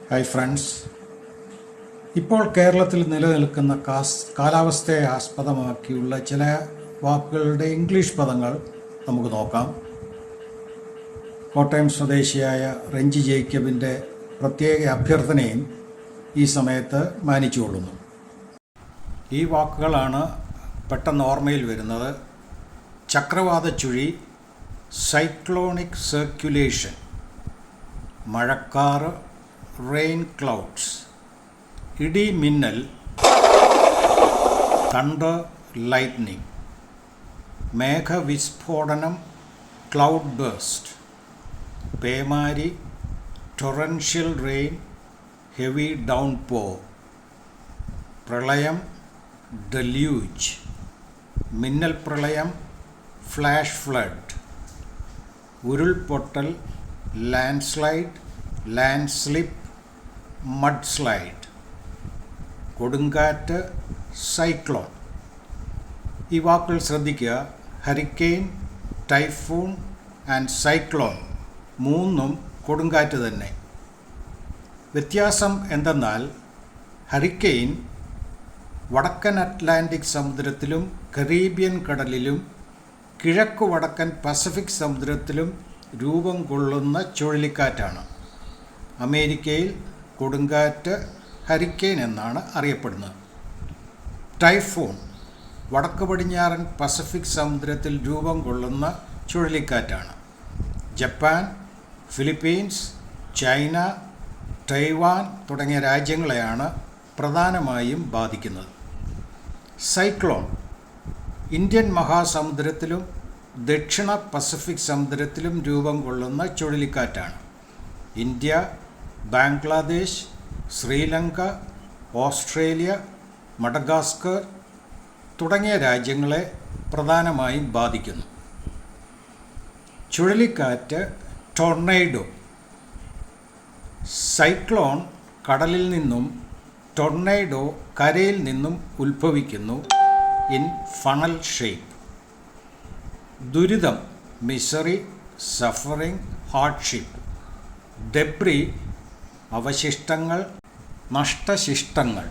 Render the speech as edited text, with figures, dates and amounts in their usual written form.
Hi friends, ഇപ്പോൾ കേരളത്തിൽ നിലനിൽക്കുന്ന കാലാവസ്ഥയെ ആസ്പദമാക്കിയുള്ള ചില വാക്കുകളുടെ ഇംഗ്ലീഷ് പദങ്ങൾ നമുക്ക് നോക്കാം. കോട്ടയം സ്വദേശിയായ റെഞ്ചി ജേക്കബിൻ്റെ പ്രത്യേക അഭ്യർത്ഥനയും ഈ സമയത്ത് മാനിച്ചുകൊള്ളുന്നു. ഈ വാക്കുകളാണ് പെട്ടെന്ന് ഓർമ്മയിൽ വരുന്നത്. ചക്രവാത ചുഴി, സൈക്ലോണിക് സർക്കുലേഷൻ, മഴക്കാറ്, റെയിൻ ക്ലൗഡ്സ്, ഇടി മിന്നൽ, തണ്ടർ ലൈറ്റ്നിങ്, മേഘവിസ്ഫോടനം, ക്ലൗഡ് ബേസ്റ്റ്, പേമാരി, ടൊറൻഷ്യൽ റെയിൻ, ഹെവി ഡൗൺപോർ, പ്രളയം, ഡെല്യൂജ്, മിന്നൽ പ്രളയം, ഫ്ലാഷ് ഫ്ലഡ്, ഉരുൾപൊട്ടൽ, landslide, land slip, mud slide, കൊടുങ്കാറ്റ്, സൈക്ലോൺ. ഈ വാക്കുകൾ ശ്രദ്ധിക്കുക. ഹരിക്കെയിൻ, ടൈഫൂൺ ആൻഡ് സൈക്ലോൺ മൂന്നും കൊടുങ്കാറ്റ് തന്നെ. വ്യത്യാസം എന്തെന്നാൽ ഹരിക്കെയിൻ വടക്കൻ അറ്റ്ലാന്റിക് സമുദ്രത്തിലും കരീബിയൻ കടലിലും കിഴക്കു വടക്കൻ പസഫിക് സമുദ്രത്തിലും രൂപം കൊള്ളുന്ന ചുഴലിക്കാറ്റാണ്. അമേരിക്കയിൽ കൊടുങ്കാറ്റ് ഹരിക്കെയിൻ എന്നാണ് അറിയപ്പെടുന്നത്. ടൈഫൂൺ വടക്ക് പടിഞ്ഞാറൻ പസഫിക് സമുദ്രത്തിൽ രൂപം കൊള്ളുന്ന ചുഴലിക്കാറ്റാണ്. ജപ്പാൻ, ഫിലിപ്പീൻസ്, ചൈന, തൈവാൻ തുടങ്ങിയ രാജ്യങ്ങളെയാണ് പ്രധാനമായും ബാധിക്കുന്നത്. സൈക്ലോൺ ഇന്ത്യൻ മഹാസമുദ്രത്തിലും ദക്ഷിണ പസഫിക് സമുദ്രത്തിലും രൂപം കൊള്ളുന്ന ചുഴലിക്കാറ്റാണ്. India, Bangladesh, Sri Lanka, Australia, Madagascar തുടങ്ങിയ രാജ്യങ്ങളെ പ്രധാനമായും ബാധിക്കുന്നു. ചുഴലിക്കാറ്റ്, ടൊർണേഡോ. സൈക്ലോൺ കടലിൽ നിന്നും, ടൊർണേഡോ കരയിൽ നിന്നും ഉത്ഭവിക്കുന്നു ഇൻ ഫണൽ ഷേപ്പ്. ദുരിതം, മിസറി, സഫറിംഗ്, ഹാർഡ്ഷിപ്പ്. ഡെബ്രി, അവശിഷ്ടങ്ങൾ, നഷ്ടശിഷ്ടങ്ങൾ.